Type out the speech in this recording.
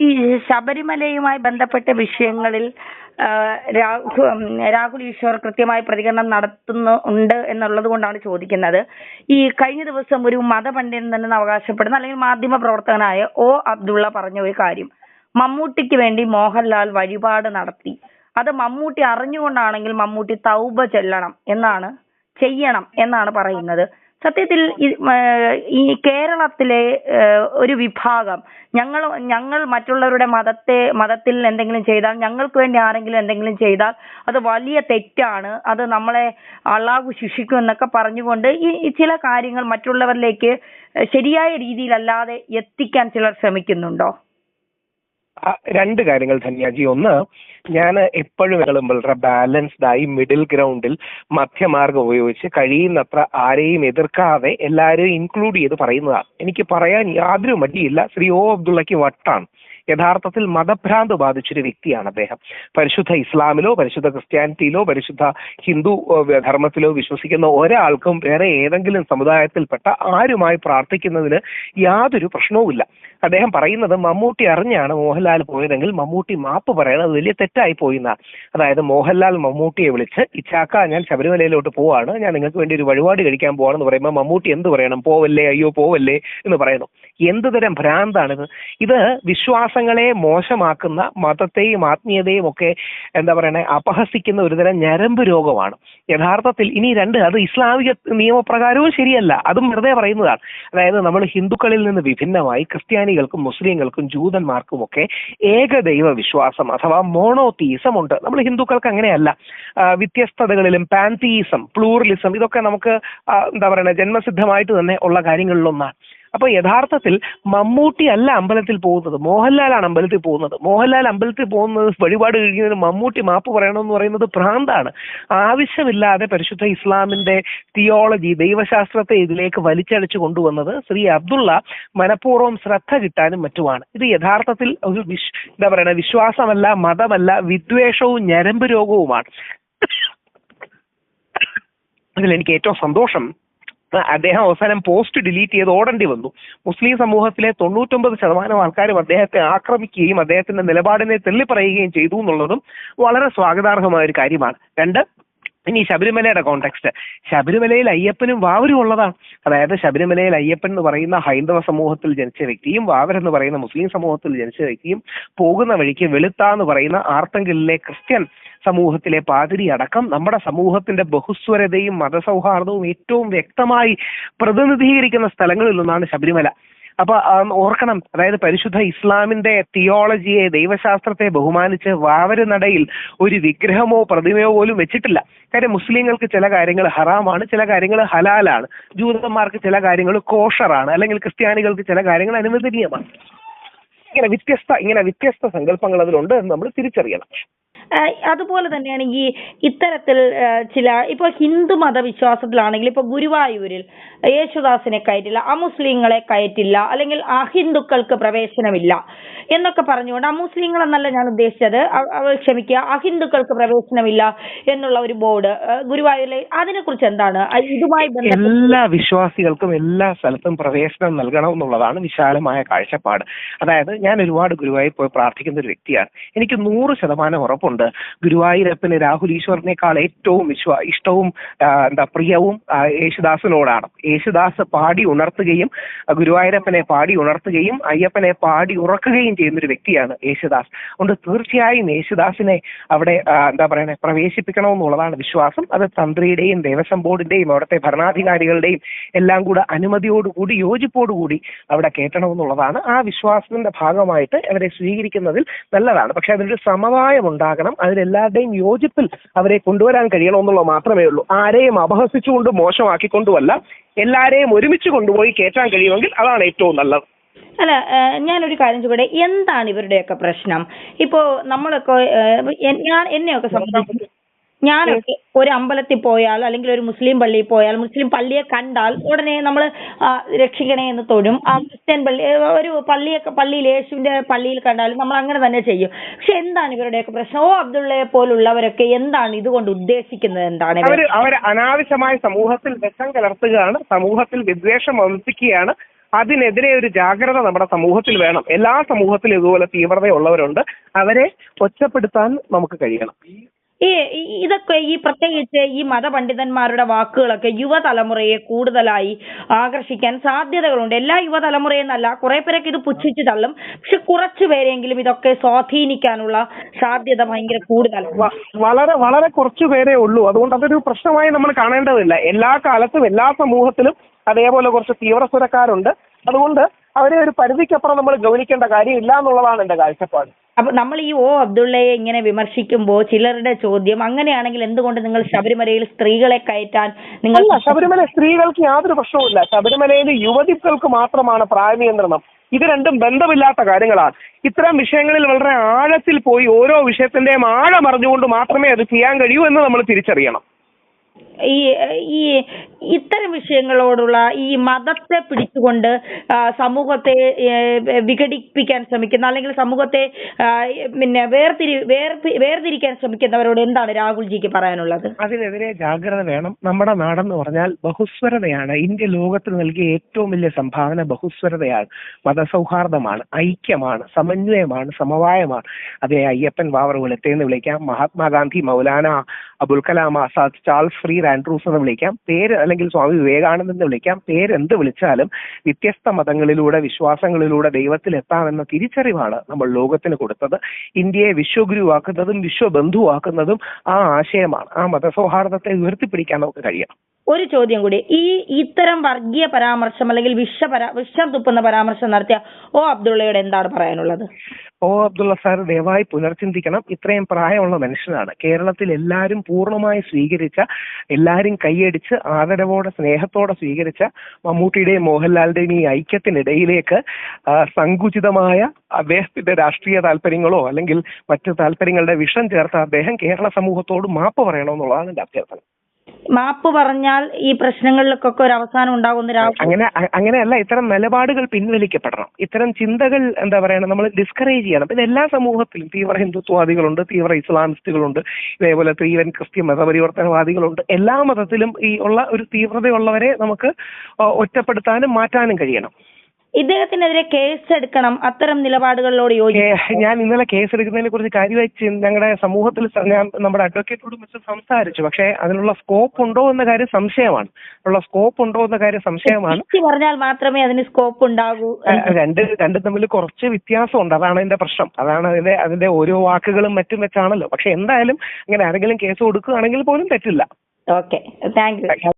ഈ ശബരിമലയുമായി ബന്ധപ്പെട്ട വിഷയങ്ങളിൽ രാഹുൽ ഈശ്വർ കൃത്യമായി പ്രതികരണം നടത്തുന്നുണ്ട് എന്നുള്ളത് കൊണ്ടാണ് ചോദിക്കുന്നത്. ഈ കഴിഞ്ഞ ദിവസം ഒരു മതപണ്ഡിതൻ തന്നെ അവകാശപ്പെടുന്ന അല്ലെങ്കിൽ മാധ്യമ പ്രവർത്തകനായ അബ്ദുള്ള പറഞ്ഞ ഒരു കാര്യം, മമ്മൂട്ടിക്ക് വേണ്ടി മോഹൻലാൽ വഴിപാട് നടത്തി, അത് മമ്മൂട്ടി അറിഞ്ഞുകൊണ്ടാണെങ്കിൽ മമ്മൂട്ടി തൗബ ചെയ്യണം എന്നാണ് പറയുന്നത്. സത്യത്തിൽ ഈ കേരളത്തിലെ ഒരു വിഭാഗം ഞങ്ങൾ മറ്റുള്ളവരുടെ മതത്തിൽ എന്തെങ്കിലും ചെയ്താൽ, ഞങ്ങൾക്ക് വേണ്ടി ആരെങ്കിലും എന്തെങ്കിലും ചെയ്താൽ അത് വലിയ തെറ്റാണ്, അത് നമ്മളെ അള്ളാഹു ശിക്ഷിക്കും എന്നൊക്കെ പറഞ്ഞുകൊണ്ട് ഈ ചില കാര്യങ്ങൾ മറ്റുള്ളവരിലേക്ക് ശരിയായ രീതിയിലല്ലാതെ എത്തിക്കാൻ ചിലർ ശ്രമിക്കുന്നുണ്ടോ? രണ്ട് കാര്യങ്ങൾ ധന്യാജി. ഒന്ന്, ഞാൻ എപ്പോഴും വളരെ ബാലൻസ്ഡ് ആയി മിഡിൽ ഗ്രൗണ്ടിൽ മധ്യമാർഗം ഉപയോഗിച്ച് കഴിയുന്നത്ര ആരെയും എതിർക്കാതെ എല്ലാവരെയും ഇൻക്ലൂഡ് ചെയ്ത് പറയുന്നതാണ്. എനിക്ക് പറയാൻ യാതൊരു മടിയില്ല. ശ്രീ അബ്ദുള്ളയ്ക്ക് വട്ടാണ്. യഥാർത്ഥത്തിൽ മതഭ്രാന്ത് ബാധിച്ചൊരു വ്യക്തിയാണ് അദ്ദേഹം. പരിശുദ്ധ ഇസ്ലാമിലോ പരിശുദ്ധ ക്രിസ്ത്യാനിറ്റിയിലോ പരിശുദ്ധ ഹിന്ദു ധർമ്മത്തിലോ വിശ്വസിക്കുന്ന ഒരാൾക്കും വേറെ ഏതെങ്കിലും സമുദായത്തിൽപ്പെട്ട ആരുമായി പ്രാർത്ഥിക്കുന്നതിന് യാതൊരു പ്രശ്നവുമില്ല. അദ്ദേഹം പറയുന്നത് മമ്മൂട്ടി അറിഞ്ഞാണ് മോഹൻലാൽ പോയതെങ്കിൽ മമ്മൂട്ടി മാപ്പ് പറയണത് വലിയ തെറ്റായി പോയിന്നാണ്. അതായത് മോഹൻലാൽ മമ്മൂട്ടിയെ വിളിച്ച് ഇച്ചാക്ക ഞാൻ ശബരിമലയിലോട്ട് പോവാണ്, ഞാൻ നിങ്ങൾക്ക് വേണ്ടി ഒരു വഴിപാട് കഴിക്കാൻ പോവാണെന്ന് പറയുമ്പോൾ മമ്മൂട്ടി എന്ത് പറയണം? പോവല്ലേ, അയ്യോ പോവല്ലേ എന്ന് പറയുന്നു. എന്ത് തരം ഭ്രാന്താണിത്? ഇത് വിശ്വാസങ്ങളെ മോശമാക്കുന്ന, മതത്തെയും ആത്മീയതയും ഒക്കെ അപഹസിക്കുന്ന ഒരുതരം ഞരമ്പ് രോഗമാണ് യഥാർത്ഥത്തിൽ. ഇനി അത് ഇസ്ലാമിക നിയമപ്രകാരവും ശരിയല്ല, അതും വെറുതെ പറയുന്നതാണ്. അതായത് നമ്മൾ ഹിന്ദുക്കളിൽ നിന്ന് വിഭിന്നമായി ക്രിസ്ത്യാനികൾക്കും മുസ്ലിങ്ങൾക്കും ജൂതന്മാർക്കും ഒക്കെ ഏകദൈവ വിശ്വാസം അഥവാ മോണോതീസം ഉണ്ട്. നമ്മൾ ഹിന്ദുക്കൾക്ക് അങ്ങനെയല്ല. വ്യത്യസ്തതകളിലും പാൻതീസം, പ്ലൂറലിസം ഇതൊക്കെ നമുക്ക് ജന്മസിദ്ധമായിട്ട് തന്നെ ഉള്ള കാര്യങ്ങളിലൊന്നാണ്. അപ്പൊ യഥാർത്ഥത്തിൽ മമ്മൂട്ടി അല്ല അമ്പലത്തിൽ പോകുന്നത്, മോഹൻലാലാണ് അമ്പലത്തിൽ പോകുന്നത്. മോഹൻലാൽ അമ്പലത്തിൽ പോകുന്നത് വഴിപാട് കഴിക്കുന്നതിന് മമ്മൂട്ടി മാപ്പ് പറയണമെന്ന് പറയുന്നത് ഭ്രാന്താണ്. ആവശ്യമില്ലാതെ പരിശുദ്ധ ഇസ്ലാമിന്റെ തിയോളജി, ദൈവശാസ്ത്രത്തെ ഇതിലേക്ക് വലിച്ചടിച്ചു കൊണ്ടുവന്നത് ശ്രീ അബ്ദുള്ള മനഃപൂർവ്വം ശ്രദ്ധ കിട്ടാനും മറ്റുമാണ്. ഇത് യഥാർത്ഥത്തിൽ ഒരു വിശ്വാസമല്ല, മതമല്ല, വിദ്വേഷവും ഞരമ്പ് രോഗവുമാണ്. അതിൽ എനിക്ക് ഏറ്റവും സന്തോഷം, അദ്ദേഹം അവസാനം പോസ്റ്റ് ഡിലീറ്റ് ചെയ്ത് ഓടേണ്ടി വന്നു. മുസ്ലിം സമൂഹത്തിലെ 99% ആൾക്കാരും അദ്ദേഹത്തെ ആക്രമിക്കുകയും അദ്ദേഹത്തിന്റെ നിലപാടിനെ തള്ളിപ്പറയുകയും ചെയ്തു എന്നുള്ളതും വളരെ സ്വാഗതാർഹമായ ഒരു കാര്യമാണ്. രണ്ട്, ഇനി ശബരിമലയുടെ കോണ്ടെക്സ്റ്റ്. ശബരിമലയിൽ അയ്യപ്പനും വാവരും ഉള്ളതാണ്. അതായത് ശബരിമലയിൽ അയ്യപ്പൻ എന്ന് പറയുന്ന ഹൈന്ദവ സമൂഹത്തിൽ ജനിച്ച വ്യക്തിയും വാവർ എന്ന് പറയുന്ന മുസ്ലിം സമൂഹത്തിൽ ജനിച്ച വ്യക്തിയും പോകുന്ന വഴിക്ക് വെളുത്ത എന്ന് പറയുന്ന ആർത്തങ്കലിലെ ക്രിസ്ത്യൻ സമൂഹത്തിലെ പാതിരി അടക്കം നമ്മുടെ സമൂഹത്തിന്റെ ബഹുസ്വരതയും മതസൗഹാർദ്ദവും ഏറ്റവും വ്യക്തമായി പ്രതിനിധീകരിക്കുന്ന സ്ഥലങ്ങളിലൊന്നാണ് ശബരിമല. അപ്പൊ ഓർക്കണം, അതായത് പരിശുദ്ധ ഇസ്ലാമിന്റെ തിയോളജിയെ, ദൈവശാസ്ത്രത്തെ ബഹുമാനിച്ച് വാവര് നടയിൽ ഒരു വിഗ്രഹമോ പ്രതിമയോ പോലും വെച്ചിട്ടില്ല. കാര്യം മുസ്ലിങ്ങൾക്ക് ചില കാര്യങ്ങൾ ഹറാമാണ്, ചില കാര്യങ്ങൾ ഹലാലാണ്, ജൂതന്മാർക്ക് ചില കാര്യങ്ങൾ കോഷറാണ്, അല്ലെങ്കിൽ ക്രിസ്ത്യാനികൾക്ക് ചില കാര്യങ്ങൾ അനുവദനീയമാണ്. ഇങ്ങനെ വ്യത്യസ്ത സങ്കല്പങ്ങൾ അതിലുണ്ട് എന്ന് നമ്മൾ തിരിച്ചറിയണം. അതുപോലെ തന്നെയാണ് ഇത്തരത്തിൽ ചില ഇപ്പൊ ഹിന്ദു മതവിശ്വാസത്തിലാണെങ്കിൽ ഇപ്പൊ ഗുരുവായൂരിൽ യേശുദാസിനെ കയറ്റില്ല, അമുസ്ലിങ്ങളെ കയറ്റില്ല, അല്ലെങ്കിൽ അഹിന്ദുക്കൾക്ക് പ്രവേശനമില്ല എന്നൊക്കെ പറഞ്ഞുകൊണ്ട്, അമുസ്ലിങ്ങൾ എന്നല്ല ഞാൻ ഉദ്ദേശിച്ചത്, ക്ഷമിക്കുക, അഹിന്ദുക്കൾക്ക് പ്രവേശനമില്ല എന്നുള്ള ഒരു ബോർഡ് ഗുരുവായൂരിലെ, അതിനെ കുറിച്ച് എന്താണ്? ഇതുമായി എല്ലാ വിശ്വാസികൾക്കും എല്ലാ സ്ഥലത്തും പ്രവേശനം നൽകണം എന്നുള്ളതാണ് വിശാലമായ കാഴ്ചപ്പാട്. അതായത് ഞാൻ ഒരുപാട് ഗുരുവായൂർ പോയി പ്രാർത്ഥിക്കുന്ന ഒരു വ്യക്തിയാണ്. എനിക്ക് 100% ഉറപ്പുണ്ട് ഗുരുവായൂരപ്പന് രാഹുൽ ഈശ്വറിനേക്കാൾ ഏറ്റവും ഇഷ്ടവും പ്രിയവും യേശുദാസിനോടാണ്. യേശുദാസ് പാടി ഉണർത്തുകയും ഗുരുവായൂരപ്പനെ പാടി ഉണർത്തുകയും അയ്യപ്പനെ പാടി ഉറക്കുകയും ചെയ്യുന്ന ഒരു വ്യക്തിയാണ് യേശുദാസ്. അതുകൊണ്ട് തീർച്ചയായും യേശുദാസിനെ അവിടെ പ്രവേശിപ്പിക്കണമെന്നുള്ളതാണ് വിശ്വാസം. അത് തന്ത്രിയുടെയും ദേവസ്വം ബോർഡിന്റെയും അവിടുത്തെ ഭരണാധികാരികളുടെയും എല്ലാം കൂടെ അനുമതിയോടുകൂടി, യോജിപ്പോടുകൂടി അവിടെ കയറ്റണമെന്നുള്ളതാണ്. ആ വിശ്വാസത്തിന്റെ ഭാഗമായിട്ട് അവരെ സ്വീകരിക്കുന്നതിൽ നല്ലതാണ്. പക്ഷെ അതിനൊരു സമവായം ഉണ്ടാകണം. അതിലെല്ലാവരുടെയും യോജിപ്പിൽ അവരെ കൊണ്ടുവരാൻ കഴിയണമെന്നുള്ളത് മാത്രമേ ഉള്ളൂ. ആരെയും അപഹസിച്ചുകൊണ്ട് മോശമാക്കിക്കൊണ്ടുമല്ല, എല്ലാരെയും ഒരുമിച്ച് കൊണ്ടുപോയി കയറ്റാൻ കഴിയുമെങ്കിൽ അതാണ് ഏറ്റവും നല്ലത്. അല്ല, ഞാനൊരു കാര്യം ചോദിക്കട്ടെ, എന്താണ് ഇവരുടെയൊക്കെ പ്രശ്നം? ഇപ്പോ നമ്മളൊക്കെ എന്നെയൊക്കെ സംബന്ധിച്ച്, ഞാനൊക്കെ ഒരു അമ്പലത്തിൽ പോയാൽ അല്ലെങ്കിൽ ഒരു മുസ്ലിം പള്ളിയിൽ പോയാൽ, മുസ്ലിം പള്ളിയെ കണ്ടാൽ ഉടനെ നമ്മൾ രക്ഷിക്കണേ എന്ന് തൊഴും. ക്രിസ്ത്യൻ പള്ളി, ഒരു പള്ളിയിൽ യേശുവിന്റെ പള്ളിയിൽ കണ്ടാലും നമ്മൾ അങ്ങനെ തന്നെ ചെയ്യും. പക്ഷെ എന്താണ് ഇവരുടെയൊക്കെ പ്രശ്നം? അബ്ദുള്ളയെ പോലുള്ളവരൊക്കെ എന്താണ് ഇതുകൊണ്ട് ഉദ്ദേശിക്കുന്നത്? എന്താണ് അവർ അനാവശ്യമായ സമൂഹത്തിൽ വിഷം കലർത്തുകയാണ്, സമൂഹത്തിൽ വിദ്വേഷം വമിപ്പിക്കുകയാണ്, അതിനെതിരെ ഒരു ജാഗ്രത നമ്മുടെ സമൂഹത്തിൽ വേണം. എല്ലാ സമൂഹത്തിലും ഇതുപോലെ തീവ്രതയുള്ളവരുണ്ട്. അവരെ ഒറ്റപ്പെടുത്താൻ നമുക്ക് കഴിയണം. ഇതൊക്കെ പ്രത്യേകിച്ച് ഈ മതപണ്ഡിതന്മാരുടെ വാക്കുകളൊക്കെ യുവതലമുറയെ കൂടുതലായി ആകർഷിക്കാൻ സാധ്യതകളുണ്ട്. എല്ലാ യുവതലമുറയും എന്നല്ല, കുറെ പേരൊക്കെ ഇത് പുച്ഛിച്ച് തള്ളും. പക്ഷെ കുറച്ചു പേരെങ്കിലും ഇതൊക്കെ സ്വാധീനിക്കാനുള്ള സാധ്യത ഭയങ്കര കൂടുതലാണ്. വളരെ വളരെ കുറച്ചു പേരേ ഉള്ളൂ. അതുകൊണ്ട് അതൊരു പ്രശ്നമായി നമ്മൾ കാണേണ്ടതില്ല. എല്ലാ കാലത്തും എല്ലാ സമൂഹത്തിലും അതേപോലെ കുറച്ച് തീവ്രസ്വരക്കാരുണ്ട്. അതുകൊണ്ട് അവരെ ഒരു പരിധിക്കപ്പുറം നമ്മൾ ഗൗനിക്കേണ്ട കാര്യമില്ല എന്നുള്ളതാണ് എന്റെ കാഴ്ചപ്പാട്. അപ്പൊ നമ്മൾ ഈ അബ്ദുള്ളയെ ഇങ്ങനെ വിമർശിക്കുമ്പോൾ ചിലരുടെ ചോദ്യം, അങ്ങനെയാണെങ്കിൽ എന്തുകൊണ്ട് നിങ്ങൾ ശബരിമലയിൽ സ്ത്രീകളെ കയറ്റാൻ നിങ്ങൾ... ശബരിമല സ്ത്രീകൾക്ക് യാതൊരു പ്രശ്നവുമില്ല. ശബരിമലയിൽ യുവതികൾക്ക് മാത്രമാണ് പ്രായനിയന്ത്രണം. ഇത് രണ്ടും ബന്ധമില്ലാത്ത കാര്യങ്ങളാണ്. ഇത്തരം വിഷയങ്ങളിൽ വളരെ ആഴത്തിൽ പോയി ഓരോ വിഷയത്തിന്റെയും ആഴം അറിഞ്ഞുകൊണ്ട് മാത്രമേ അത് ചെയ്യാൻ കഴിയൂ എന്ന് നമ്മൾ തിരിച്ചറിയണം. ഈ ഇത്തരം വിഷയങ്ങളോടുള്ള ഈ മതത്തെ പിടിച്ചുകൊണ്ട് സമൂഹത്തെ വിഘടിപ്പിക്കാൻ ശ്രമിക്കുന്ന, അല്ലെങ്കിൽ സമൂഹത്തെ പിന്നെ വേർതിരിക്കാൻ ശ്രമിക്കുന്നവരോട് എന്താണ് രാഹുൽജിക്ക് പറയാനുള്ളത്? അതിനെതിരെ ജാഗ്രത വേണം. നമ്മുടെ നാടെന്ന് പറഞ്ഞാൽ ബഹുസ്വരതയാണ്. ഇന്ത്യ ലോകത്തിന് നൽകിയ ഏറ്റവും വലിയ സംഭാവന ബഹുസ്വരതയാണ്, മതസൗഹാർദ്ദമാണ്, ഐക്യമാണ്, സമന്വയമാണ്, സമവായമാണ്. അതേ അയ്യപ്പൻ ബാവർ വെളുത്തേന്ന് വിളിക്കാം, Mahatma Gandhi, Maulana Abul Kalam Azad, Charles free Andrews എന്ന് വിളിക്കാം, പേര് അല്ലെങ്കിൽ സ്വാമി വിവേകാനന്ദൻ എന്ന് വിളിക്കാം. പേരെന്ത് വിളിച്ചാലും വ്യത്യസ്ത മതങ്ങളിലൂടെ വിശ്വാസങ്ങളിലൂടെ ദൈവത്തിലെത്താമെന്ന തിരിച്ചറിവാണ് നമ്മൾ ലോകത്തിന് കൊടുത്തത്. ഇന്ത്യയെ വിശ്വഗുരുവാക്കുന്നതും വിശ്വബന്ധുവാക്കുന്നതും ആ ആശയമാണ്. ആ മതസൗഹാർദ്ദത്തെ ഉയർത്തിപ്പിടിക്കാൻ നമുക്ക് കഴിയണം. ഒരു ചോദ്യം കൂടി, ഇത്തരം വർഗീയ പരാമർശം അല്ലെങ്കിൽ വിഷം തുപ്പുന്ന പരാമർശം നടത്തിയ അബ്ദുള്ളയോട് എന്താണ് പറയാനുള്ളത്? അബ്ദുള്ള സാർ ദയവായി പുനർചിന്തിക്കണം. ഇത്രയും പ്രായമുള്ള മനുഷ്യനാണ്. കേരളത്തിൽ എല്ലാവരും പൂർണ്ണമായി സ്വീകരിച്ച, എല്ലാവരും കൈയടിച്ച് ആദരവോടെ സ്നേഹത്തോടെ സ്വീകരിച്ച മമ്മൂട്ടിയുടെയും മോഹൻലാലിന്റെയും ഈ ഐക്യത്തിനിടയിലേക്ക് സങ്കുചിതമായ അദ്ദേഹത്തിന്റെ രാഷ്ട്രീയ താല്പര്യങ്ങളോ അല്ലെങ്കിൽ മറ്റു താല്പര്യങ്ങളുടെ വിഷം ചേർത്ത അദ്ദേഹം കേരള സമൂഹത്തോട് മാപ്പ് പറയണമെന്നുള്ളതാണ് എന്റെ അഭ്യർത്ഥന. മാപ്പ് പറഞ്ഞാൽ ഈ പ്രശ്നങ്ങളിലൊക്കെ ഒരു അവസാനം ഉണ്ടാകുന്ന... അങ്ങനെയല്ല, ഇത്തരം നിലപാടുകൾ പിൻവലിക്കപ്പെടണം. ഇത്തരം ചിന്തകൾ എന്താ പറയുക, നമ്മൾ ഡിസ്കറേജ് ചെയ്യണം. പിന്നെ എല്ലാ സമൂഹത്തിലും തീവ്ര ഹിന്ദുത്വവാദികളുണ്ട്, തീവ്ര ഇസ്ലാമിസ്റ്റുകളുണ്ട്, ഇതേപോലെ തീവ്രൻ ക്രിസ്ത്യൻ മതപരിവർത്തനവാദികളുണ്ട്. എല്ലാ മതത്തിലും ഈ ഉള്ള ഒരു തീവ്രതയുള്ളവരെ നമുക്ക് ഒറ്റപ്പെടുത്താനും മാറ്റാനും കഴിയണം. ഇദ്ദേഹത്തിനെതിരെ കേസ് എടുക്കണം, അത്തരം നിലപാടുകളിലോട് ഞാൻ ഇന്നലെ കേസ് എടുക്കുന്നതിനെ കുറിച്ച് കാര്യമായി ഞങ്ങളുടെ സമൂഹത്തിൽ ഞാൻ നമ്മുടെ അഡ്വക്കേറ്റോട് മറ്റും സംസാരിച്ചു. പക്ഷേ അതിനുള്ള സ്കോപ്പ് ഉണ്ടോ എന്ന കാര്യം സംശയമാണ്. പറഞ്ഞാൽ മാത്രമേ അതിന് സ്കോപ്പ് ഉണ്ടാകൂ. രണ്ടും തമ്മിൽ കുറച്ച് വ്യത്യാസമുണ്ട്. അതാണ് അതിന്റെ പ്രശ്നം. അതാണ് അതിന്റെ ഓരോ വാക്കുകളും മറ്റും വെച്ചാണല്ലോ. പക്ഷെ എന്തായാലും അങ്ങനെ ആരെങ്കിലും കേസ് കൊടുക്കുകയാണെങ്കിൽ പോലും തെറ്റില്ല. Okay, thank you.